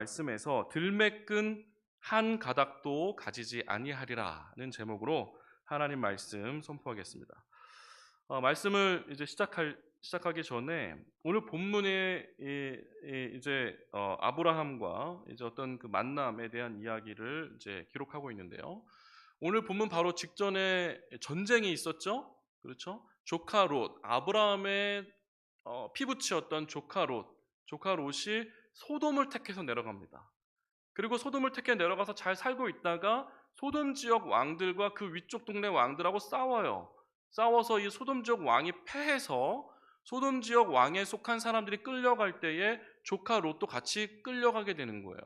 말씀에서 들매끈 한 가닥도 가지지 아니하리라는 제목으로 하나님 말씀 선포하겠습니다. 말씀을 이제 시작하기 전에 오늘 본문에 이제 아브라함과 이제 어떤 그 만남에 대한 이야기를 이제 기록하고 있는데요. 오늘 본문 바로 직전에 전쟁이 있었죠. 그렇죠? 조카 롯, 아브라함의 피부치였던 조카 롯이 소돔을 택해서 내려갑니다. 그리고 소돔을 택해 내려가서 잘 살고 있다가 소돔 지역 왕들과 그 위쪽 동네 왕들하고 싸워요. 싸워서 이 소돔 지역 왕이 패해서 소돔 지역 왕에 속한 사람들이 끌려갈 때에 조카 롯도 같이 끌려가게 되는 거예요.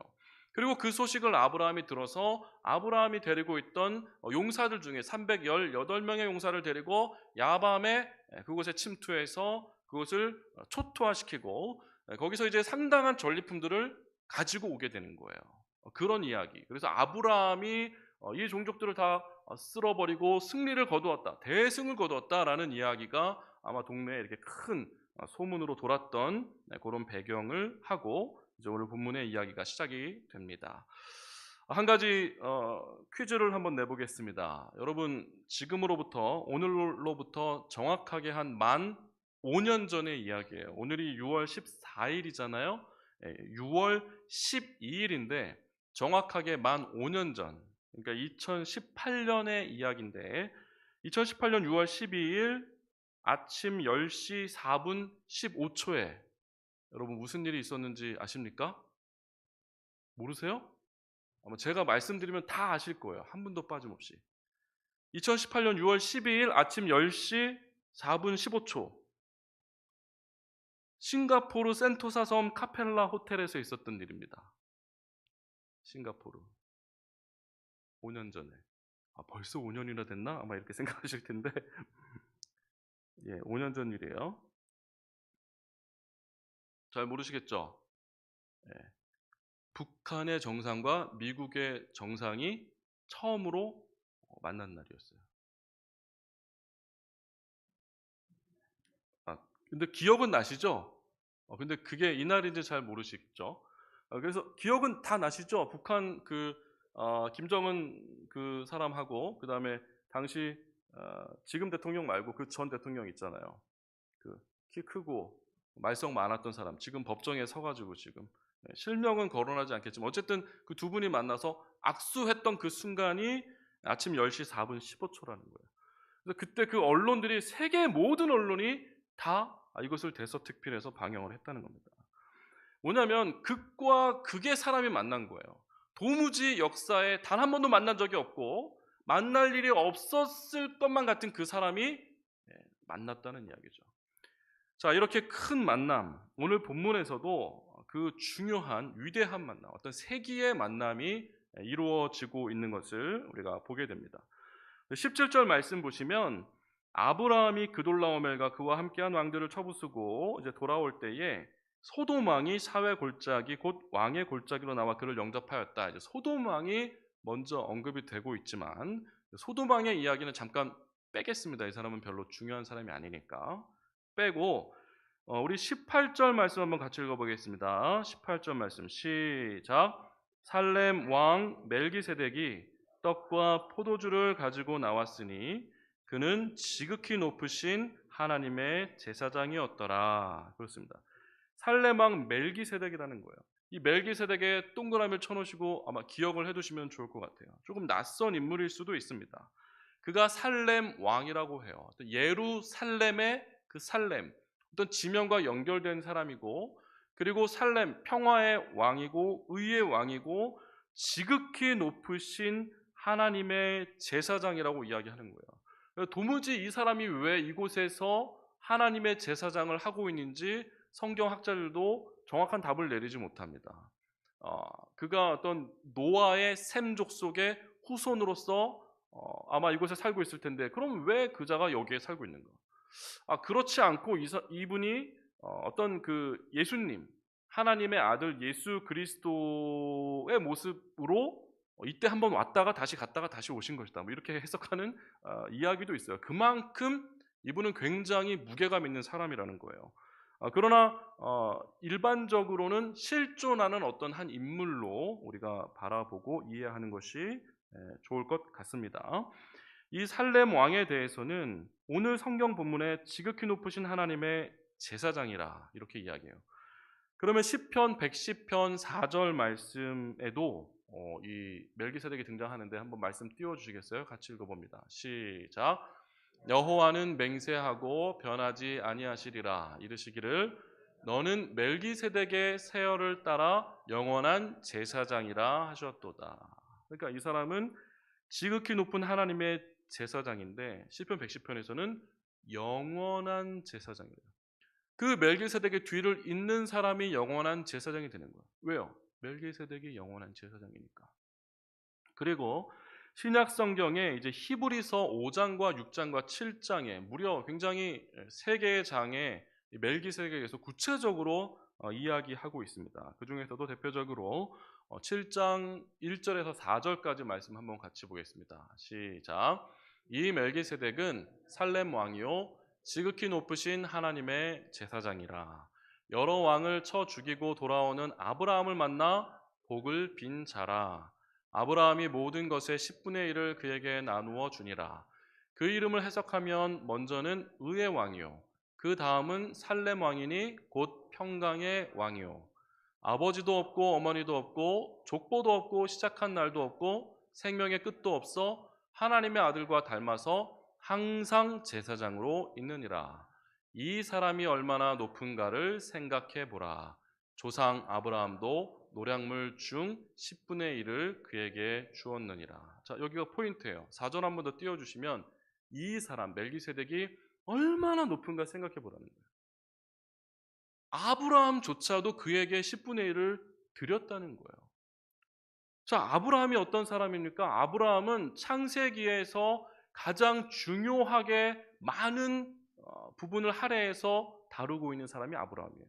그리고 그 소식을 아브라함이 들어서 아브라함이 데리고 있던 용사들 중에 318명의 용사를 데리고 야밤에 그곳에 침투해서 그것을 초토화시키고 거기서 이제 상당한 전리품들을 가지고 오게 되는 거예요. 그런 이야기. 그래서 아브라함이 이 종족들을 다 쓸어버리고 승리를 거두었다. 대승을 거두었다라는 이야기가 아마 동네에 이렇게 큰 소문으로 돌았던 그런 배경을 하고 이제 오늘 본문의 이야기가 시작이 됩니다. 한 가지 퀴즈를 한번 내보겠습니다. 여러분 지금으로부터 오늘로부터 정확하게 한 만 5년 전의 이야기예요. 오늘이 6월 14일이잖아요. 6월 12일인데 정확하게 만 5년 전, 그러니까 2018년의 이야기인데 2018년 6월 12일 아침 10시 4분 15초에 여러분 무슨 일이 있었는지 아십니까? 모르세요? 아마 제가 말씀드리면 다 아실 거예요. 한 분도 빠짐없이. 2018년 6월 12일 아침 10시 4분 15초 싱가포르 센토사 섬 카펠라 호텔에서 있었던 일입니다. 싱가포르. 5년 전에. 벌써 5년이나 됐나? 아마 이렇게 생각하실 텐데 예, 5년 전 일이에요. 잘 모르시겠죠? 예, 북한의 정상과 미국의 정상이 처음으로 만난 날이었어요. 근데 기억은 나시죠? 근데 그게 이날인지 잘 모르시죠? 그래서 기억은 다 나시죠? 북한 김정은 그 사람하고 그다음에 당시 지금 대통령 말고 그 전 대통령 있잖아요. 그 키 크고 말썽 많았던 사람 지금 법정에 서가지고 지금 실명은 거론하지 않겠지만 어쨌든 그 두 분이 만나서 악수했던 그 순간이 아침 10시 4분 15초라는 거예요. 그래서 그때 그 언론들이 세계 모든 언론이 다 이것을 대서특필해서 방영을 했다는 겁니다. 뭐냐면 극과 극의 사람이 만난 거예요. 도무지 역사에 단 한 번도 만난 적이 없고 만날 일이 없었을 것만 같은 그 사람이 만났다는 이야기죠. 자, 이렇게 큰 만남, 오늘 본문에서도 그 중요한 위대한 만남, 어떤 세기의 만남이 이루어지고 있는 것을 우리가 보게 됩니다. 17절 말씀 보시면 아브라함이 그돌라오멜과 그와 함께한 왕들을 쳐부수고 이제 돌아올 때에 소돔 왕이 사회 골짜기 곧 왕의 골짜기로 나와 그를 영접하였다. 이제 소돔 왕이 먼저 언급이 되고 있지만 소돔 왕의 이야기는 잠깐 빼겠습니다. 이 사람은 별로 중요한 사람이 아니니까 빼고 우리 18절 말씀 한번 같이 읽어보겠습니다. 18절 말씀 시작. 살렘 왕 멜기세덱이 떡과 포도주를 가지고 나왔으니 그는 지극히 높으신 하나님의 제사장이었더라. 그렇습니다. 살렘 왕 멜기세덱이라는 거예요. 이 멜기세덱의 동그라미를 쳐놓으시고 아마 기억을 해두시면 좋을 것 같아요. 조금 낯선 인물일 수도 있습니다. 그가 살렘 왕이라고 해요. 예루살렘의 그 살렘, 어떤 지명과 연결된 사람이고, 그리고 살렘 평화의 왕이고 의의 왕이고 지극히 높으신 하나님의 제사장이라고 이야기하는 거예요. 도무지 이 사람이 왜 이곳에서 하나님의 제사장을 하고 있는지 성경 학자들도 정확한 답을 내리지 못합니다. 그가 어떤 노아의 셈 족속의 후손으로서 아마 이곳에 살고 있을 텐데 그럼 왜 그자가 여기에 살고 있는가? 그렇지 않고 이분이 어떤 그 예수님, 하나님의 아들 예수 그리스도의 모습으로 이때 한번 왔다가 다시 갔다가 다시 오신 것이다. 뭐 이렇게 해석하는 이야기도 있어요. 그만큼 이분은 굉장히 무게감 있는 사람이라는 거예요. 그러나 일반적으로는 실존하는 어떤 한 인물로 우리가 바라보고 이해하는 것이 좋을 것 같습니다. 이 살렘 왕에 대해서는 오늘 성경 본문에 지극히 높으신 하나님의 제사장이라 이렇게 이야기해요. 그러면 시편 110편 4절 말씀에도 이 멜기세덱이 등장하는데 한번 말씀 띄워 주시겠어요? 같이 읽어 봅니다. 시작. 여호와는 맹세하고 변하지 아니하시리라 이르시기를 너는 멜기세덱의 세열을 따라 영원한 제사장이라 하셨도다. 그러니까 이 사람은 지극히 높은 하나님의 제사장인데 시편 110편에서는 영원한 제사장이에요. 그 멜기세덱의 뒤를 잇는 사람이 영원한 제사장이 되는 거예요. 왜요? 멜기세덱이 영원한 제사장이니까. 그리고 신약 성경에 이제 히브리서 5장과 6장과 7장에 무려 굉장히 세 개의 장에 멜기세덱에 대해서 구체적으로 이야기하고 있습니다. 그 중에서도 대표적으로 7장 1절에서 4절까지 말씀 한번 같이 보겠습니다. 시작. 이 멜기세덱은 살렘 왕이요 지극히 높으신 하나님의 제사장이라. 여러 왕을 쳐 죽이고 돌아오는 아브라함을 만나 복을 빈 자라. 아브라함이 모든 것의 10분의 1을 그에게 나누어 주니라. 그 이름을 해석하면 먼저는 의의 왕이요 그 다음은 살렘 왕이니 곧 평강의 왕이요 아버지도 없고 어머니도 없고 족보도 없고 시작한 날도 없고 생명의 끝도 없어 하나님의 아들과 닮아서 항상 제사장으로 있느니라. 이 사람이 얼마나 높은가를 생각해 보라. 조상 아브라함도 노량물 중 10분의 1을 그에게 주었느니라. 자, 여기가 포인트예요. 4절 한 번 더 띄워주시면 이 사람 멜기세덱이 얼마나 높은가 생각해 보라는 거예요. 아브라함조차도 그에게 10분의 1을 드렸다는 거예요. 자, 아브라함이 어떤 사람입니까? 아브라함은 창세기에서 가장 중요하게 많은 부분을 할애해서 다루고 있는 사람이 아브라함이에요.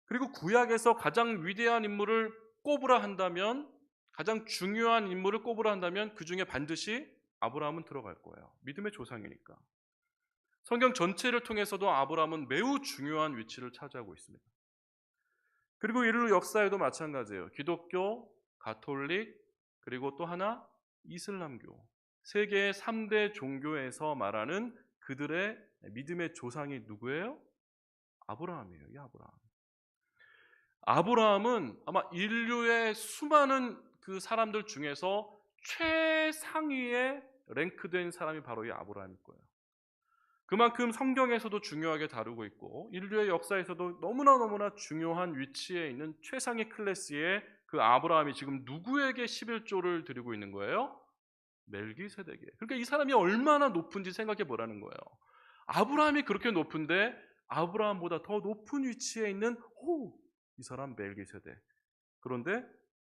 그리고 구약에서 가장 위대한 인물을 꼽으라 한다면, 가장 중요한 인물을 꼽으라 한다면 그 중에 반드시 아브라함은 들어갈 거예요. 믿음의 조상이니까. 성경 전체를 통해서도 아브라함은 매우 중요한 위치를 차지하고 있습니다. 그리고 인류 역사에도 마찬가지예요. 기독교, 가톨릭, 그리고 또 하나 이슬람교. 세계의 3대 종교에서 말하는 그들의 믿음의 조상이 누구예요? 아브라함이에요. 이 아브라함. 아브라함은 아마 인류의 수많은 그 사람들 중에서 최상위에 랭크된 사람이 바로 이 아브라함일 거예요. 그만큼 성경에서도 중요하게 다루고 있고 인류의 역사에서도 너무나 중요한 위치에 있는 최상의 클래스의 그 아브라함이 지금 누구에게 11조를 드리고 있는 거예요? 멜기세덱에. 그러니까 이 사람이 얼마나 높은지 생각해 보라는 거예요. 아브라함이 그렇게 높은데 아브라함보다 더 높은 위치에 있는 이 사람 멜기세덱. 그런데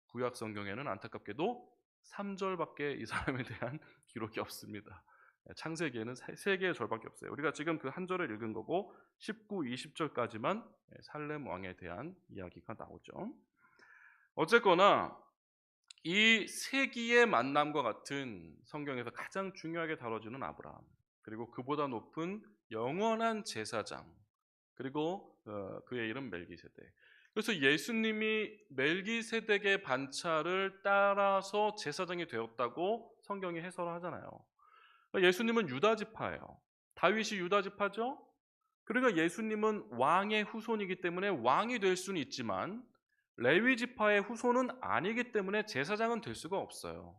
구약 성경에는 안타깝게도 3절밖에 이 사람에 대한 기록이 없습니다. 창세기에는 3개의 절밖에 없어요. 우리가 지금 그 한 절을 읽은 거고 19, 20절까지만 살렘 왕에 대한 이야기가 나오죠. 어쨌거나 이 세기의 만남과 같은 성경에서 가장 중요하게 다뤄지는 아브라함, 그리고 그보다 높은 영원한 제사장, 그리고 그의 이름 멜기세덱. 그래서 예수님이 멜기세덱의 반차를 따라서 제사장이 되었다고 성경이 해설을 하잖아요. 예수님은 유다 지파예요. 다윗이 유다 지파죠. 그러니까 예수님은 왕의 후손이기 때문에 왕이 될 수는 있지만 레위 지파의 후손은 아니기 때문에 제사장은 될 수가 없어요.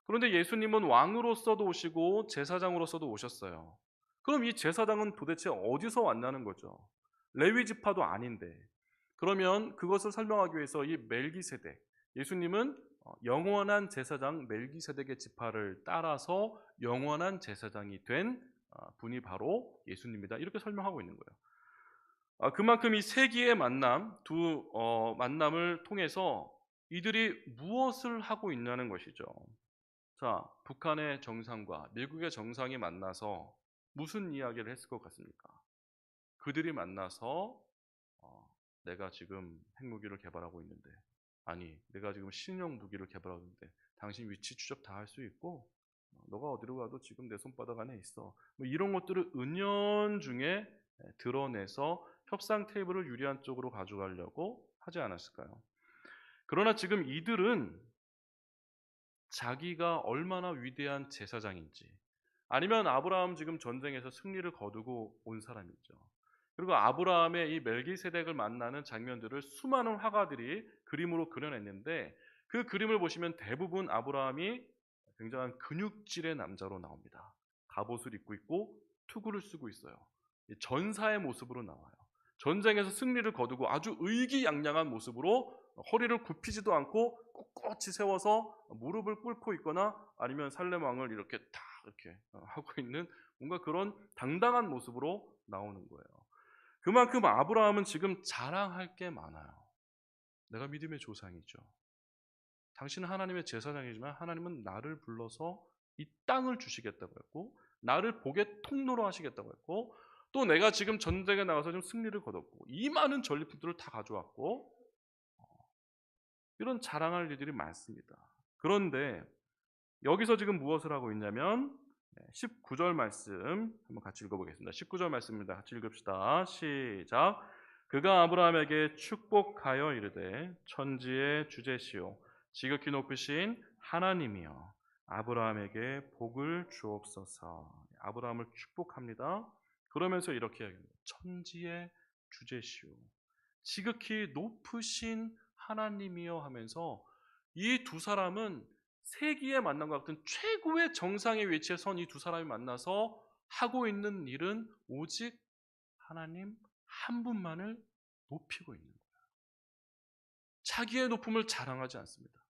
그런데 예수님은 왕으로서도 오시고 제사장으로서도 오셨어요. 그럼 이 제사장은 도대체 어디서 왔냐는 거죠. 레위 지파도 아닌데. 그러면 그것을 설명하기 위해서 이 멜기세덱, 예수님은 영원한 제사장 멜기세덱의 지파를 따라서 영원한 제사장이 된 분이 바로 예수님이다. 이렇게 설명하고 있는 거예요. 그만큼 이 세기의 만남, 두 만남을 통해서 이들이 무엇을 하고 있냐는 것이죠. 자, 북한의 정상과 미국의 정상이 만나서 무슨 이야기를 했을 것 같습니까? 그들이 만나서 내가 지금 핵무기를 개발하고 있는데, 아니 내가 지금 신형 무기를 개발하고 있는데 당신 위치 추적 다 할 수 있고 너가 어디로 가도 지금 내 손바닥 안에 있어. 뭐 이런 것들을 은연중에 드러내서 협상 테이블을 유리한 쪽으로 가져가려고 하지 않았을까요? 그러나 지금 이들은 자기가 얼마나 위대한 제사장인지, 아니면 아브라함 지금 전쟁에서 승리를 거두고 온 사람이죠. 그리고 아브라함의 이 멜기세덱을 만나는 장면들을 수많은 화가들이 그림으로 그려냈는데, 그 그림을 보시면 대부분 아브라함이 굉장한 근육질의 남자로 나옵니다. 갑옷을 입고 있고 투구를 쓰고 있어요. 전사의 모습으로 나와요. 전쟁에서 승리를 거두고 아주 의기양양한 모습으로 허리를 굽히지도 않고 꼿꼿이 세워서 무릎을 꿇고 있거나, 아니면 살렘 왕을 이렇게 딱 이렇게 하고 있는 뭔가 그런 당당한 모습으로 나오는 거예요. 그만큼 아브라함은 지금 자랑할 게 많아요. 내가 믿음의 조상이죠. 당신은 하나님의 제사장이지만 하나님은 나를 불러서 이 땅을 주시겠다고 했고, 나를 복의 통로로 하시겠다고 했고, 또 내가 지금 전쟁에 나가서 좀 승리를 거뒀고, 이 많은 전리품들을 다 가져왔고, 이런 자랑할 일들이 많습니다. 그런데 여기서 지금 무엇을 하고 있냐면 19절 말씀 한번 같이 읽어보겠습니다. 19절 말씀입니다. 같이 읽읍시다. 시작. 그가 아브라함에게 축복하여 이르되 천지의 주제시오 지극히 높으신 하나님이여 아브라함에게 복을 주옵소서. 아브라함을 축복합니다. 그러면서 이렇게 이야기합니다. 천지의 주제시오 지극히 높으신 하나님이여 하면서, 이 두 사람은 세기의 만남과 같은 최고의 정상의 위치에 선 이 두 사람이 만나서 하고 있는 일은 오직 하나님 한 분만을 높이고 있는 거예요. 자기의 높음을 자랑하지 않습니다.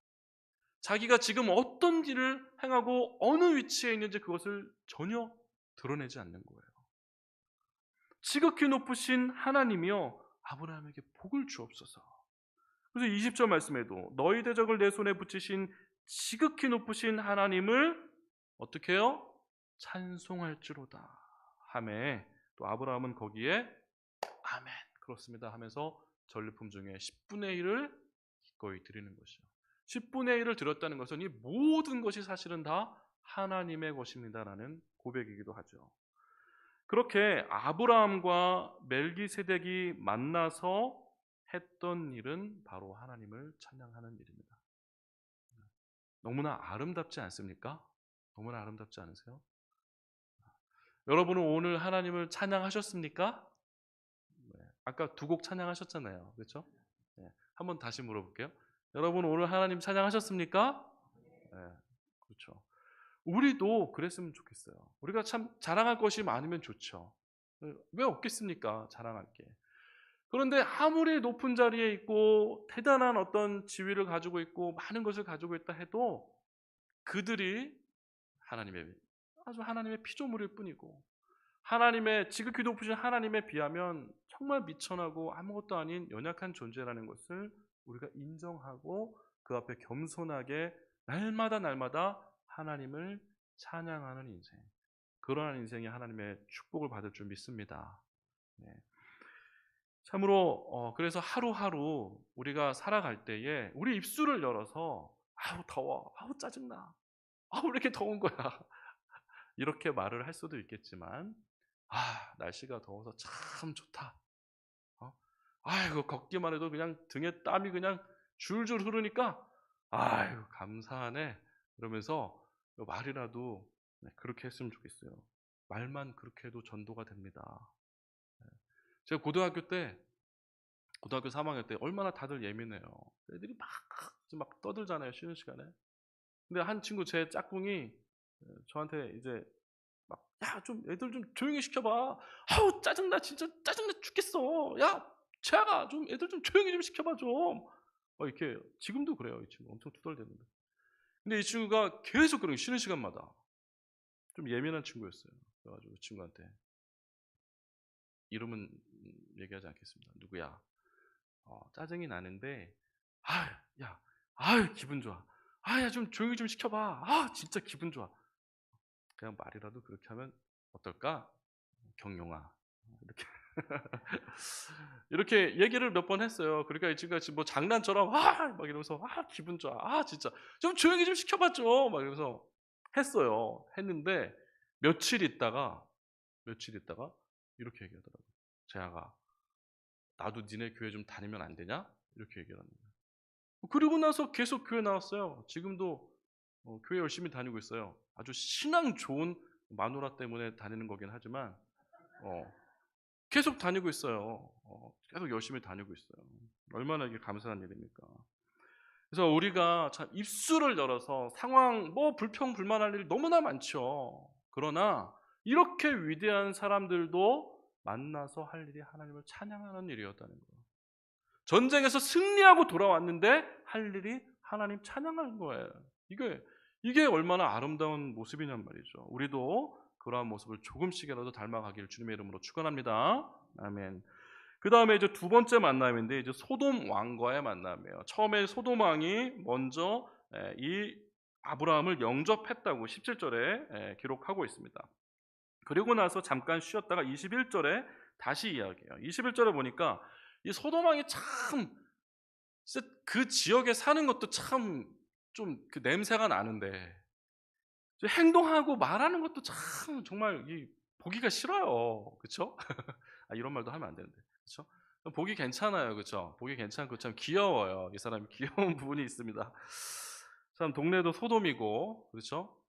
자기가 지금 어떤 일을 행하고 어느 위치에 있는지 그것을 전혀 드러내지 않는 거예요. 지극히 높으신 하나님이여 아브라함에게 복을 주옵소서. 그래서 20절 말씀에도 너희 대적을 내 손에 붙이신 지극히 높으신 하나님을 어떻게 해요? 찬송할지로다 하매, 또 아브라함은 거기에 아멘 그렇습니다 하면서 전리품 중에 10분의 1을 기꺼이 드리는 것이요. 10분의 1을 드렸다는 것은 이 모든 것이 사실은 다 하나님의 것입니다라는 고백이기도 하죠. 그렇게 아브라함과 멜기세덱이 만나서 했던 일은 바로 하나님을 찬양하는 일입니다. 너무나 아름답지 않습니까? 너무나 아름답지 않으세요? 여러분은 오늘 하나님을 찬양하셨습니까? 네. 아까 두 곡 찬양하셨잖아요. 그렇죠? 네. 한번 다시 물어볼게요. 여러분 오늘 하나님 찬양하셨습니까? 네. 그렇죠. 우리도 그랬으면 좋겠어요. 우리가 참 자랑할 것이 많으면 좋죠. 왜 없겠습니까? 자랑할 게. 그런데 아무리 높은 자리에 있고 대단한 어떤 지위를 가지고 있고 많은 것을 가지고 있다 해도 그들이 하나님의 아주 하나님의 피조물일 뿐이고, 하나님의 지극히 높으신 하나님에 비하면 정말 미천하고 아무것도 아닌 연약한 존재라는 것을 우리가 인정하고 그 앞에 겸손하게 날마다 날마다 하나님을 찬양하는 인생, 그러한 인생이 하나님의 축복을 받을 줄 믿습니다. 네. 참으로 그래서 하루하루 우리가 살아갈 때에 우리 입술을 열어서 아우 더워, 아우 짜증나, 아우 왜 이렇게 더운 거야 이렇게 말을 할 수도 있겠지만, 아 날씨가 더워서 참 좋다. 아이고 걷기만 해도 그냥 등에 땀이 그냥 줄줄 흐르니까 아이고 감사하네. 그러면서 말이라도 그렇게 했으면 좋겠어요. 말만 그렇게 해도 전도가 됩니다. 제가 고등학교 3학년 때 얼마나 다들 예민해요. 애들이 막 떠들잖아요, 쉬는 시간에. 근데 한 친구 제 짝꿍이 저한테 이제 막 야, 좀 애들 좀 조용히 시켜봐. 아우 짜증나, 진짜 짜증나 죽겠어. 야, 재아가 좀 애들 좀 조용히 좀 시켜봐 좀. 이렇게 지금도 그래요, 이 친구 엄청 투덜대는데. 근데 이 친구가 계속 그런 쉬는 시간마다 좀 예민한 친구였어요. 그래가지고 그 친구한테 이름은 얘기하지 않겠습니다. 누구야? 짜증이 나는데, 야, 기분 좋아. 야, 좀 조용히 좀 시켜봐. 진짜 기분 좋아. 그냥 말이라도 그렇게 하면 어떨까? 경용아. 이렇게. 이렇게 얘기를 몇 번 했어요. 그러니까 이 친구가 지금 뭐 장난처럼, 막 이러면서, 기분 좋아. 진짜. 좀 조용히 좀 시켜봐, 좀. 막 이러면서 했어요. 했는데, 며칠 있다가, 이렇게 얘기하더라고요. 재아가, 나도 니네 교회 좀 다니면 안 되냐? 이렇게 얘기를 합니다. 그리고 나서 계속 교회 나왔어요. 지금도 교회 열심히 다니고 있어요. 아주 신앙 좋은 마누라 때문에 다니는 거긴 하지만 계속 다니고 있어요. 계속 열심히 다니고 있어요. 얼마나 이게 감사한 일입니까? 그래서 우리가 참 입술을 열어서 상황 불평 불만할 일이 너무나 많죠. 그러나 이렇게 위대한 사람들도 만나서 할 일이 하나님을 찬양하는 일이었다는 거예요. 전쟁에서 승리하고 돌아왔는데 할 일이 하나님 찬양하는 거예요. 이게 얼마나 아름다운 모습이냔 말이죠. 우리도 그러한 모습을 조금씩이라도 닮아가기를 주님의 이름으로 축원합니다. 아멘. 그 다음에 이제 두 번째 만남인데 이제 소돔 왕과의 만남이에요. 처음에 소돔 왕이 먼저 이 아브라함을 영접했다고 17절에 기록하고 있습니다. 그리고 나서 잠깐 쉬었다가 21절에 다시 이야기해요. 21절에 보니까 이 소돔 왕이 참 그 지역에 사는 것도 참 좀 그 냄새가 나는데 행동하고 말하는 것도 참 정말 보기가 싫어요. 그렇죠? 이런 말도 하면 안 되는데. 그렇죠? 보기 괜찮아요. 그렇죠? 보기 괜찮고 참 귀여워요. 이 사람이 귀여운 부분이 있습니다. 참 동네도 소돔이고 그렇죠?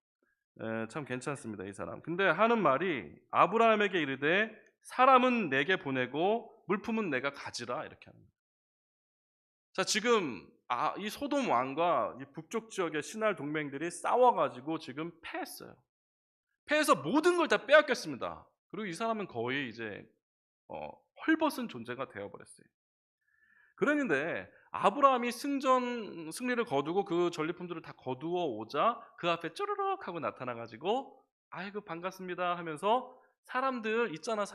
참 괜찮습니다. 이 사람. 근데 하는 말이 아브라함에게 이르되 사람은 내게 보내고 물품은 내가 가지라 이렇게 하는 거예요. 자, 지금 이 소돔 왕과 이 북쪽 지역의 신할 동맹들이 싸워가지고 지금 패했어요. 패해서 모든 걸 다 빼앗겼습니다. 그리고 이 사람은 거의 이제 헐벗은 존재가 되어버렸어요. 그랬는데 아브라함이 승리를 거두고 그 전리품들을 다 거두어 오자 그 앞에 쪼르륵 하고 나타나가지고 아이고 반갑습니다 하면서 사람들 있잖아.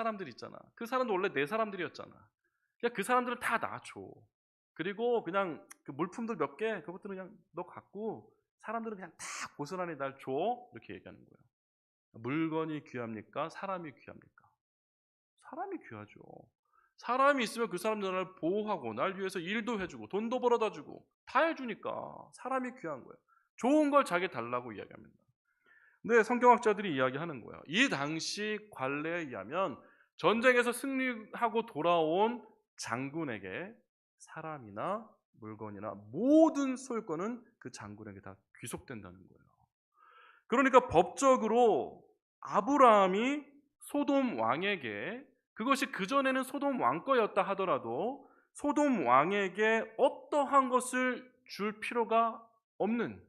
그 사람도 원래 내 사람들이었잖아. 그냥 그 사람들을 다 놔줘. 그리고 그냥 그 물품들 몇 개 그것들은 그냥 너 갖고 사람들은 그냥 다 고스란히 날 줘. 이렇게 얘기하는 거예요. 물건이 귀합니까? 사람이 귀합니까? 사람이 귀하죠. 사람이 있으면 그 사람들 날 보호하고 날 위해서 일도 해주고 돈도 벌어다 주고 다 해주니까 사람이 귀한 거예요. 좋은 걸 자기 달라고 이야기합니다. 근데 성경학자들이 이야기하는 거예요. 이 당시 관례에 의하면 전쟁에서 승리하고 돌아온 장군에게 사람이나 물건이나 모든 소유권은 그 장군에게 다 귀속된다는 거예요. 그러니까 법적으로 아브라함이 소돔 왕에게, 그것이 그전에는 소돔 왕 거였다 하더라도 소돔 왕에게 어떠한 것을 줄 필요가 없는,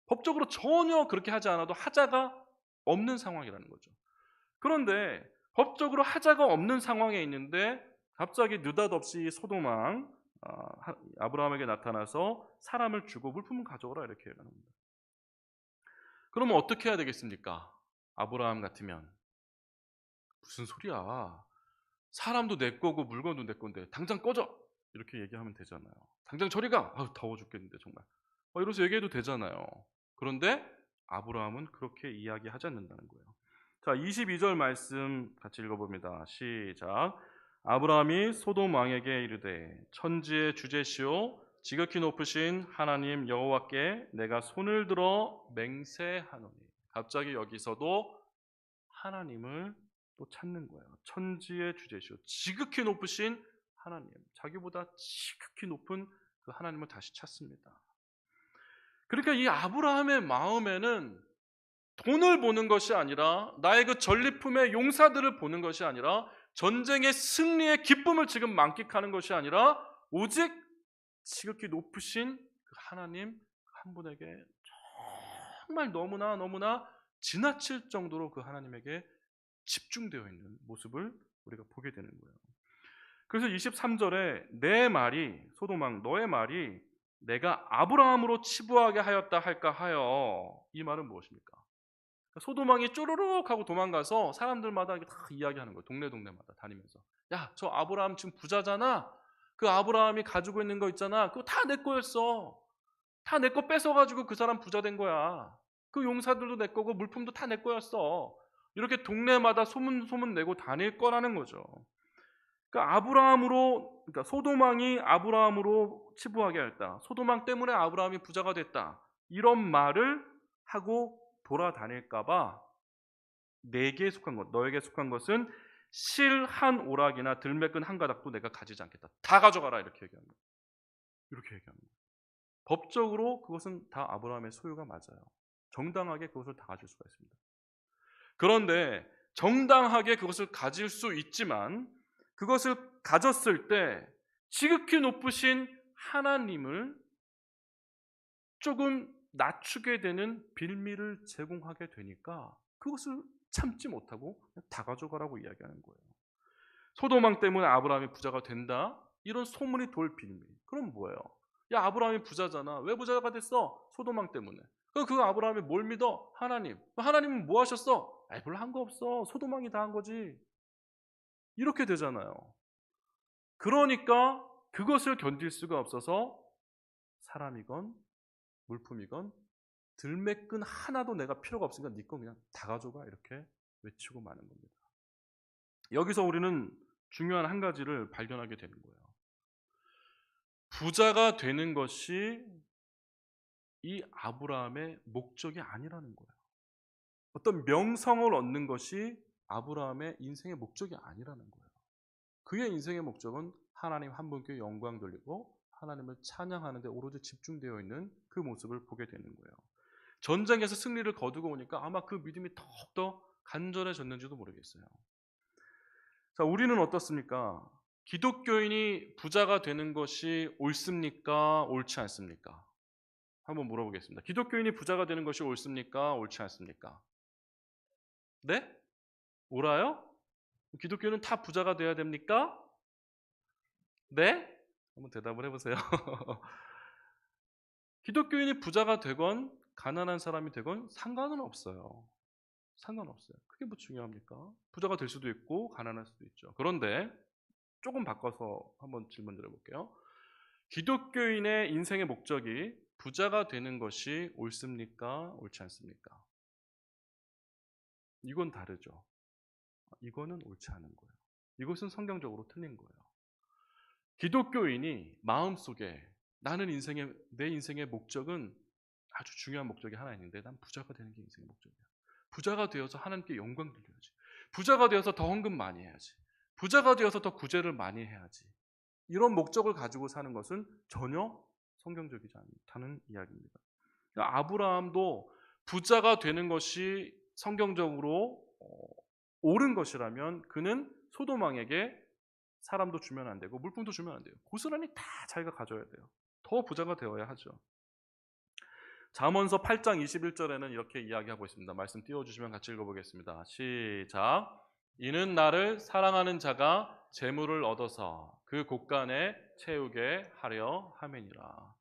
법적으로 전혀 그렇게 하지 않아도 하자가 없는 상황이라는 거죠. 그런데 법적으로 하자가 없는 상황에 있는데 갑자기 느닷없이 소돔 왕 아브라함에게 나타나서 사람을 주고 물품을 가져오라 이렇게 얘기하는 겁니다. 그러면 어떻게 해야 되겠습니까? 아브라함 같으면 무슨 소리야? 사람도 내 거고 물건도 내 건데 당장 꺼져! 이렇게 얘기하면 되잖아요. 당장 저리 가! 더워 죽겠는데 정말. 이러면서 얘기해도 되잖아요. 그런데 아브라함은 그렇게 이야기하지 않는다는 거예요. 자, 22절 말씀 같이 읽어봅니다. 시작. 아브라함이 소돔 왕에게 이르되 천지의 주제시오 지극히 높으신 하나님 여호와께 내가 손을 들어 맹세하노니. 갑자기 여기서도 하나님을 또 찾는 거예요. 천지의 주제시오 지극히 높으신 하나님, 자기보다 지극히 높은 그 하나님을 다시 찾습니다. 그러니까 이 아브라함의 마음에는 돈을 보는 것이 아니라 나의 그 전리품의 용사들을 보는 것이 아니라 전쟁의 승리의 기쁨을 지금 만끽하는 것이 아니라 오직 지극히 높으신 그 하나님 한 분에게 정말 너무나 지나칠 정도로 그 하나님에게 집중되어 있는 모습을 우리가 보게 되는 거예요. 그래서 23절에 내 말이 소돔 왕 너의 말이 내가 아브라함으로 치부하게 하였다 할까 하여, 이 말은 무엇입니까? 소돔 왕이 쪼르륵 하고 도망가서 사람들마다 다 이야기하는 거예요. 동네마다 다니면서 야, 저 아브라함 지금 부자잖아. 그 아브라함이 가지고 있는 거 있잖아. 그거 다 내 거였어. 다 내 거 뺏어가지고 그 사람 부자 된 거야. 그 용사들도 내 거고 물품도 다 내 거였어. 이렇게 동네마다 소문 내고 다닐 거라는 거죠. 그러니까 그러니까 소돔 왕이 아브라함으로 치부하게 했다. 소돔 왕 때문에 아브라함이 부자가 됐다. 이런 말을 하고 돌아다닐까봐 내게 속한 것, 너에게 속한 것은 실 한 오락이나 들매끈 한 가닥도 내가 가지지 않겠다. 다 가져가라 이렇게 얘기합니다. 이렇게 얘기합니다. 법적으로 그것은 다 아브라함의 소유가 맞아요. 정당하게 그것을 다 가질 수가 있습니다. 그런데 정당하게 그것을 가질 수 있지만 그것을 가졌을 때 지극히 높으신 하나님을 조금 낮추게 되는 빌미를 제공하게 되니까 그것을 참지 못하고 다 가져가라고 이야기하는 거예요. 소도망 때문에 아브라함이 부자가 된다? 이런 소문이 돌 빌미. 그럼 뭐예요? 야, 아브라함이 부자잖아. 왜 부자가 됐어? 소도망 때문에. 그럼 그 아브라함이 뭘 믿어? 하나님. 하나님은 뭐 하셨어? 아이, 별로 한 거 없어. 소도망이 다 한 거지. 이렇게 되잖아요. 그러니까 그것을 견딜 수가 없어서 사람이건 물품이건 들매끈 하나도 내가 필요가 없으니까 네 건 그냥 다 가져가 이렇게 외치고 마는 겁니다. 여기서 우리는 중요한 한 가지를 발견하게 되는 거예요. 부자가 되는 것이 이 아브라함의 목적이 아니라는 거예요. 어떤 명성을 얻는 것이 아브라함의 인생의 목적이 아니라는 거예요. 그의 인생의 목적은 하나님 한 분께 영광 돌리고 하나님을 찬양하는 데 오로지 집중되어 있는 그 모습을 보게 되는 거예요. 전쟁에서 승리를 거두고 오니까 아마 그 믿음이 더욱더 간절해졌는지도 모르겠어요. 자, 우리는 어떻습니까? 기독교인이 부자가 되는 것이 옳습니까? 옳지 않습니까? 한번 물어보겠습니다. 기독교인이 부자가 되는 것이 옳습니까? 옳지 않습니까? 네? 옳아요? 기독교인은 다 부자가 돼야 됩니까? 네? 한번 대답을 해보세요. 기독교인이 부자가 되건 가난한 사람이 되건 상관은 없어요. 상관없어요. 그게 뭐 중요합니까? 부자가 될 수도 있고 가난할 수도 있죠. 그런데 조금 바꿔서 한번 질문 드려볼게요. 기독교인의 인생의 목적이 부자가 되는 것이 옳습니까? 옳지 않습니까? 이건 다르죠. 이거는 옳지 않은 거예요. 이것은 성경적으로 틀린 거예요. 기독교인이 마음속에 내 인생의 목적은 아주 중요한 목적이 하나 있는데 난 부자가 되는 게 인생의 목적이야. 부자가 되어서 하나님께 영광 돌려야지. 부자가 되어서 더 헌금 많이 해야지. 부자가 되어서 더 구제를 많이 해야지. 이런 목적을 가지고 사는 것은 전혀 성경적이지 않다는 이야기입니다. 그러니까 아브라함도 부자가 되는 것이 성경적으로 옳은 것이라면 그는 소도망에게 사람도 주면 안 되고 물품도 주면 안 돼요. 고스란히 다 자기가 가져야 돼요. 더 부자가 되어야 하죠. 잠언서 8장 21절에는 이렇게 이야기하고 있습니다. 말씀 띄워주시면 같이 읽어보겠습니다. 시작. 이는 나를 사랑하는 자가 재물을 얻어서 그 곳간에 채우게 하려 함이니라.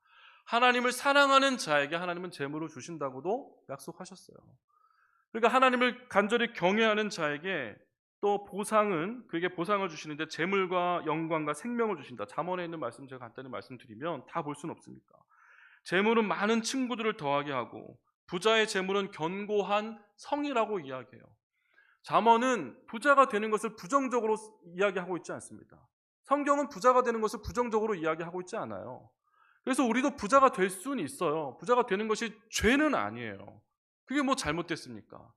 하나님을 사랑하는 자에게 하나님은 재물을 주신다고도 약속하셨어요. 그러니까 하나님을 간절히 경외하는 자에게 또 그에게 보상을 주시는데 재물과 영광과 생명을 주신다. 잠언에 있는 말씀 제가 간단히 말씀드리면 다 볼 수는 없으니까. 재물은 많은 친구들을 더하게 하고 부자의 재물은 견고한 성이라고 이야기해요. 잠언은 부자가 되는 것을 부정적으로 이야기하고 있지 않습니다. 성경은 부자가 되는 것을 부정적으로 이야기하고 있지 않아요. 그래서 우리도 부자가 될 수는 있어요. 부자가 되는 것이 죄는 아니에요. 그게 뭐 잘못됐습니까?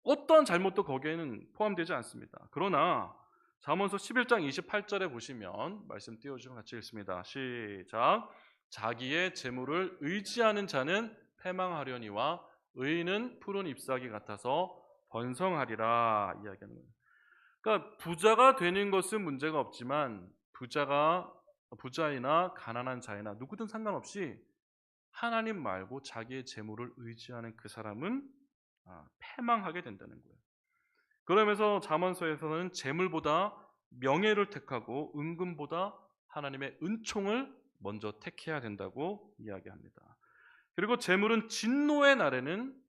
어떠한 잘못도 거기에는 포함되지 않습니다. 그러나 잠언서 11장 28절에 보시면 말씀 띄워주시면 같이 읽습니다. 시작. 자기의 재물을 의지하는 자는 패망하려니와 의인은 푸른 잎사귀 같아서 번성하리라 이야기하는 거예요. 그러니까 부자가 되는 것은 문제가 없지만 부자이나 가난한 자이나 누구든 상관없이 하나님 말고 자기의 재물을 의지하는 그 사람은 패망하게 된다는 거예요. 그러면서 잠언서에서는 재물보다 명예를 택하고 은금보다 하나님의 은총을 먼저 택해야 된다고 이야기합니다. 그리고 재물은 진노의 날에는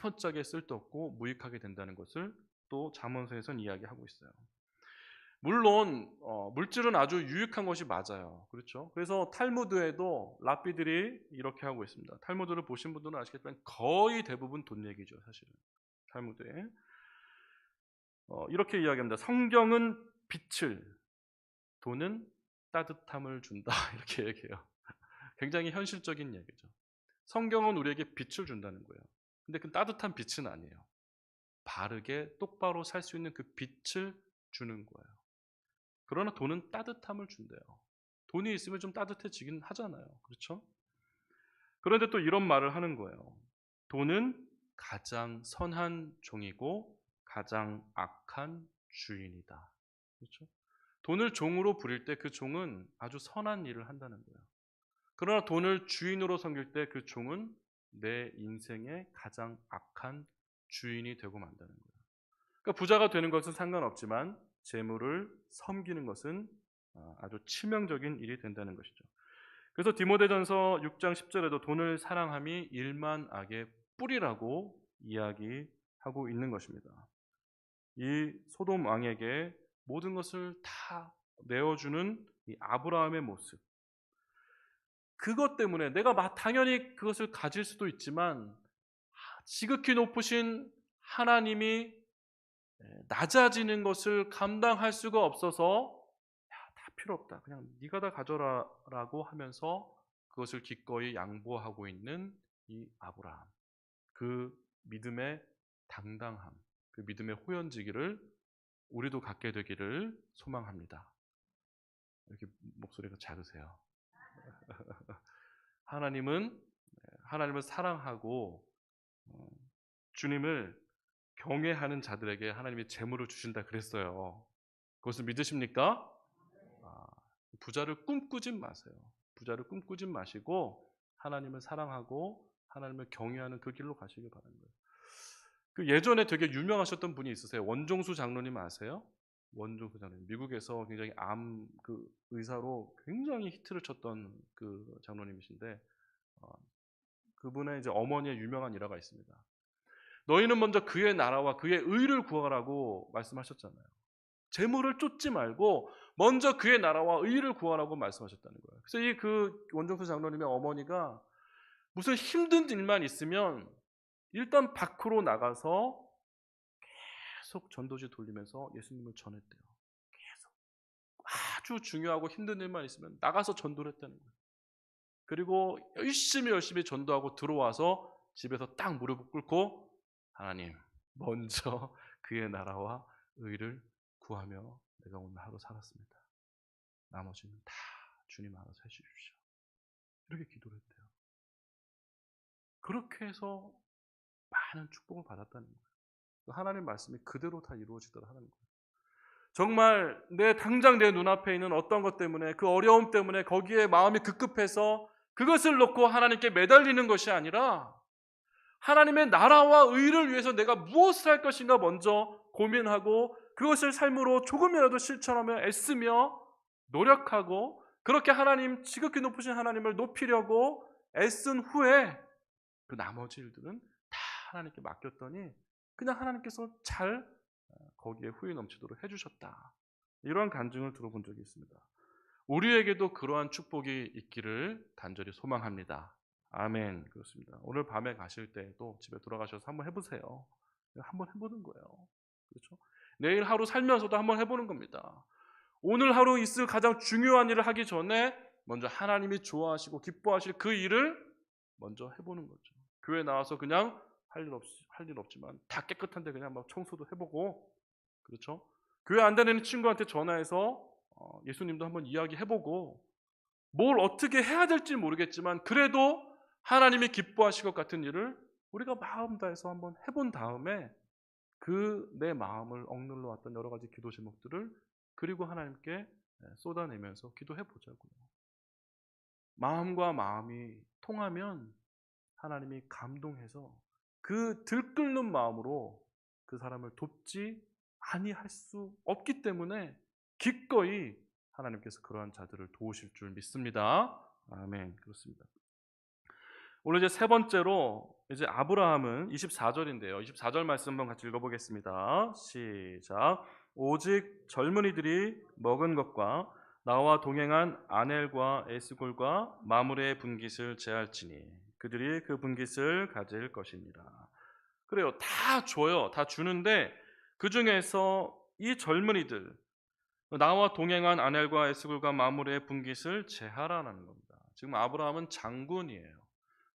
아무짝에 쓸데없고 무익하게 된다는 것을 또 잠언서에서는 이야기하고 있어요. 물론 물질은 아주 유익한 것이 맞아요. 그렇죠? 그래서 탈무드에도 랍비들이 이렇게 하고 있습니다. 탈무드를 보신 분들은 아시겠지만 거의 대부분 돈 얘기죠, 사실은. 탈무드에 이렇게 이야기합니다. 성경은 빛을, 돈은 따뜻함을 준다. 이렇게 얘기해요. 굉장히 현실적인 얘기죠. 성경은 우리에게 빛을 준다는 거예요. 근데 그 따뜻한 빛은 아니에요. 바르게 똑바로 살 수 있는 그 빛을 주는 거예요. 그러나 돈은 따뜻함을 준대요. 돈이 있으면 좀 따뜻해지긴 하잖아요. 그렇죠? 그런데 또 이런 말을 하는 거예요. 돈은 가장 선한 종이고 가장 악한 주인이다. 그렇죠? 돈을 종으로 부릴 때 그 종은 아주 선한 일을 한다는 거예요. 그러나 돈을 주인으로 섬길 때 그 종은 내 인생의 가장 악한 주인이 되고 만다는 거예요. 그러니까 부자가 되는 것은 상관없지만 재물을 섬기는 것은 아주 치명적인 일이 된다는 것이죠. 그래서 디모데전서 6장 10절에도 돈을 사랑함이 일만 악의 뿌리라고 이야기하고 있는 것입니다. 이 소돔 왕에게 모든 것을 다 내어주는 이 아브라함의 모습, 그것 때문에 내가 당연히 그것을 가질 수도 있지만 지극히 높으신 하나님이 낮아지는 것을 감당할 수가 없어서 다 필요 없다, 그냥 네가 다 가져라라고 하면서 그것을 기꺼이 양보하고 있는 이 아브라함, 그 믿음의 당당함, 그 믿음의 호연지기를 우리도 갖게 되기를 소망합니다. 이렇게 목소리가 작으세요. 하나님을 사랑하고 주님을 경외하는 자들에게 하나님이 재물을 주신다 그랬어요. 그것을 믿으십니까? 부자를 꿈꾸진 마세요. 부자를 꿈꾸진 마시고 하나님을 사랑하고 하나님을 경외하는 그 길로 가시길 바라는 거예요. 그 예전에 되게 유명하셨던 분이 있으세요. 원종수 장로님 아세요? 원종수 장로님, 미국에서 굉장히 암 그 의사로 굉장히 히트를 쳤던 그 장로님이신데, 그분의 이제 어머니의 유명한 일화가 있습니다. 너희는 먼저 그의 나라와 그의 의를 구하라고 말씀하셨잖아요. 재물을 쫓지 말고 먼저 그의 나라와 의를 구하라고 말씀하셨다는 거예요. 그래서 이 그 원종수 장로님의 어머니가 무슨 힘든 일만 있으면 일단 밖으로 나가서 계속 전도지 돌리면서 예수님을 전했대요. 계속 아주 중요하고 힘든 일만 있으면 나가서 전도를 했다는 거예요. 그리고 열심히 전도하고 들어와서 집에서 딱 무릎을 꿇고 하나님, 먼저 그의 나라와 의를 구하며 내가 오늘 하루 살았습니다. 나머지는 다 주님 알아서 해주십시오. 이렇게 기도를 했대요. 그렇게 해서 많은 축복을 받았다는 거예요. 하나님 말씀이 그대로 다 이루어지더라 하는 거예요. 정말 당장 내 눈앞에 있는 어떤 것 때문에, 그 어려움 때문에 거기에 마음이 급급해서 그것을 놓고 하나님께 매달리는 것이 아니라 하나님의 나라와 의를 위해서 내가 무엇을 할 것인가 먼저 고민하고 그것을 삶으로 조금이라도 실천하며 애쓰며 노력하고 그렇게 하나님, 지극히 높으신 하나님을 높이려고 애쓴 후에 그 나머지 일들은 다 하나님께 맡겼더니 그냥 하나님께서 잘 거기에 후회 넘치도록 해주셨다. 이러한 간증을 들어본 적이 있습니다. 우리에게도 그러한 축복이 있기를 간절히 소망합니다. 아멘. 그렇습니다. 오늘 밤에 가실 때도 집에 돌아가셔서 한번 해보세요. 한번 해보는 거예요. 그렇죠? 내일 하루 살면서도 한번 해보는 겁니다. 오늘 하루 있을 가장 중요한 일을 하기 전에 먼저 하나님이 좋아하시고 기뻐하실 그 일을 먼저 해보는 거죠. 교회 나와서 그냥 할 일 없지만 다 깨끗한데 그냥 막 청소도 해보고, 그렇죠? 교회 안 다니는 친구한테 전화해서 예수님도 한번 이야기해보고, 뭘 어떻게 해야 될지 모르겠지만 그래도 하나님이 기뻐하실 것 같은 일을 우리가 마음 다해서 한번 해본 다음에 그 내 마음을 억눌러 왔던 여러 가지 기도 제목들을 그리고 하나님께 쏟아내면서 기도해 보자고요. 마음과 마음이 통하면 하나님이 감동해서 그 들끓는 마음으로 그 사람을 돕지 아니할 수 없기 때문에 기꺼이 하나님께서 그러한 자들을 도우실 줄 믿습니다. 아멘. 그렇습니다. 오늘 이제 세 번째로 이제 아브라함은 24절인데요. 24절 말씀 한번 같이 읽어보겠습니다. 시작. 오직 젊은이들이 먹은 것과 나와 동행한 아넬과 에스골과 마므레의 분깃을 제할지니 그들이 그 분깃을 가질 것이니라. 그래요. 다 줘요. 다 주는데 그 중에서 이 젊은이들, 나와 동행한 아넬과 에스골과 마므레의 분깃을 제하라는 겁니다. 지금 아브라함은 장군이에요.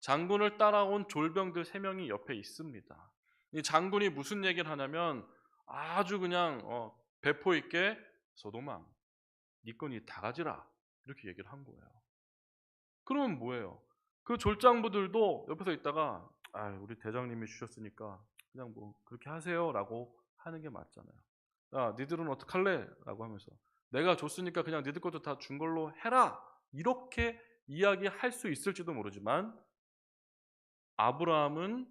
장군을 따라온 졸병들 3명이 옆에 있습니다. 이 장군이 무슨 얘기를 하냐면 아주 그냥 배포 있게 소돔아, 네 건이 다 가지라 이렇게 얘기를 한 거예요. 그러면 뭐예요? 그 졸장부들도 옆에서 있다가 아, 우리 대장님이 주셨으니까 그냥 뭐 그렇게 하세요라고 하는 게 맞잖아요. 야, 니들은 어떡할래?라고 하면서 내가 줬으니까 그냥 니들 것도 다 준 걸로 해라. 이렇게 이야기할 수 있을지도 모르지만 아브라함은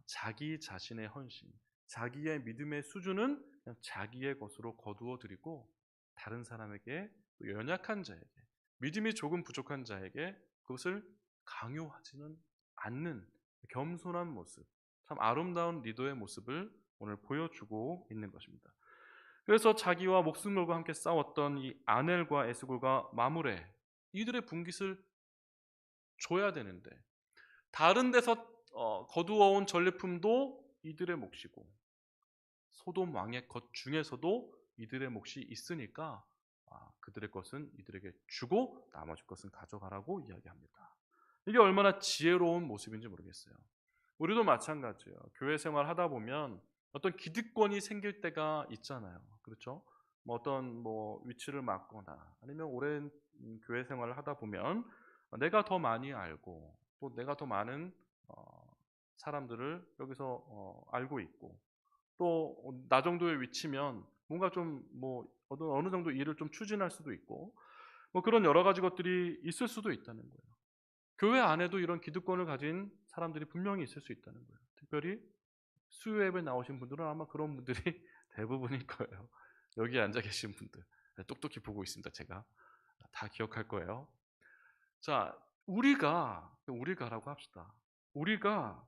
자기 자신의 헌신, 자기의 믿음의 수준은 그냥 자기의 것으로 거두어 드리고 다른 사람에게 또 연약한 자에게 믿음이 조금 부족한 자에게 그것을 강요하지는 않는 겸손한 모습, 참 아름다운 리더의 모습을 오늘 보여주고 있는 것입니다. 그래서 자기와 목숨 걸고 함께 싸웠던 이 아넬과 에스골과 마므레 이들의 분깃을 줘야 되는데 다른 데서 거두어온 전리품도 이들의 몫이고 소돔 왕의 것 중에서도 이들의 몫이 있으니까 그들의 것은 이들에게 주고 나머지 것은 가져가라고 이야기합니다. 이게 얼마나 지혜로운 모습인지 모르겠어요. 우리도 마찬가지예요. 교회 생활 하다 보면 어떤 기득권이 생길 때가 있잖아요. 그렇죠? 뭐 어떤 뭐 위치를 맡거나 아니면 오랜 교회 생활을 하다 보면 내가 더 많이 알고 또 내가 더 많은 사람들을 여기서 알고 있고 또 나 정도의 위치면 뭔가 좀 뭐 어느 정도 일을 좀 추진할 수도 있고 뭐 그런 여러 가지 것들이 있을 수도 있다는 거예요. 교회 안에도 이런 기득권을 가진 사람들이 분명히 있을 수 있다는 거예요. 특별히 수요예배 나오신 분들은 아마 그런 분들이 대부분일 거예요. 여기 앉아 계신 분들 똑똑히 보고 있습니다. 제가 다 기억할 거예요. 자, 우리가라고 합시다. 우리가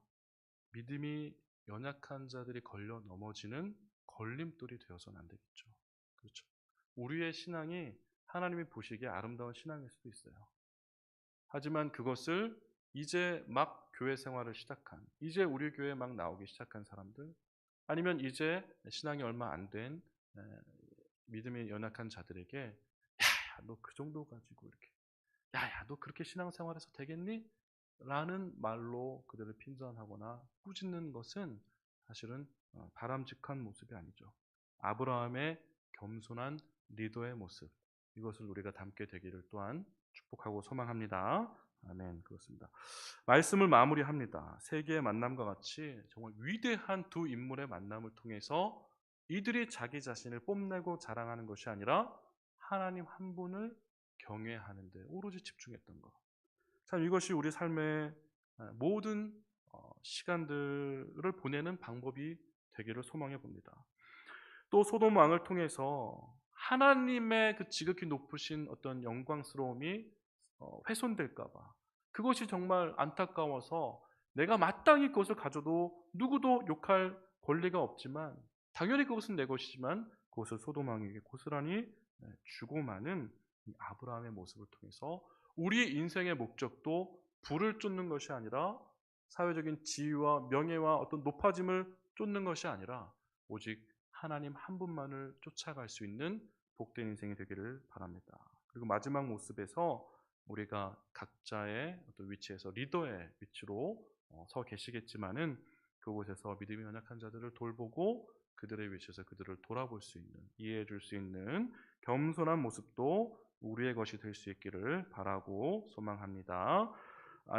믿음이 연약한 자들이 걸려 넘어지는 걸림돌이 되어서는 안 되겠죠. 그렇죠. 우리의 신앙이 하나님이 보시기에 아름다운 신앙일 수도 있어요. 하지만 그것을 이제 막 교회 생활을 시작한, 이제 우리 교회에 막 나오기 시작한 사람들, 아니면 이제 신앙이 얼마 안 된 믿음이 연약한 자들에게 야, 너 그 정도 가지고 이렇게 야야, 너 그렇게 신앙생활해서 되겠니? 라는 말로 그들을 핀잔하거나 꾸짖는 것은 사실은 바람직한 모습이 아니죠. 아브라함의 겸손한 리더의 모습, 이것을 우리가 담게 되기를 또한 축복하고 소망합니다. 아멘. 그렇습니다. 말씀을 마무리합니다. 세계의 만남과 같이 정말 위대한 두 인물의 만남을 통해서 이들이 자기 자신을 뽐내고 자랑하는 것이 아니라 하나님 한 분을 경외하는 데 오로지 집중했던 것. 참 이것이 우리 삶의 모든 시간들을 보내는 방법이 되기를 소망해 봅니다. 또 소돔 왕을 통해서 하나님의 그 지극히 높으신 어떤 영광스러움이 훼손될까 봐 그것이 정말 안타까워서 내가 마땅히 그것을 가져도 누구도 욕할 권리가 없지만 당연히 그것은 내 것이지만 그것을 소돔 왕에게 고스란히 주고 마는 이 아브라함의 모습을 통해서 우리 인생의 목적도 부를 쫓는 것이 아니라 사회적인 지위와 명예와 어떤 높아짐을 쫓는 것이 아니라 오직 하나님 한 분만을 쫓아갈 수 있는 복된 인생이 되기를 바랍니다. 그리고 마지막 모습에서 우리가 각자의 어떤 위치에서 리더의 위치로 서 계시겠지만은 그곳에서 믿음이 연약한 자들을 돌보고 그들의 위치에서 그들을 돌아볼 수 있는, 이해해 줄 수 있는 겸손한 모습도 우리의 것이 될 수 있기를 바라고 소망합니다.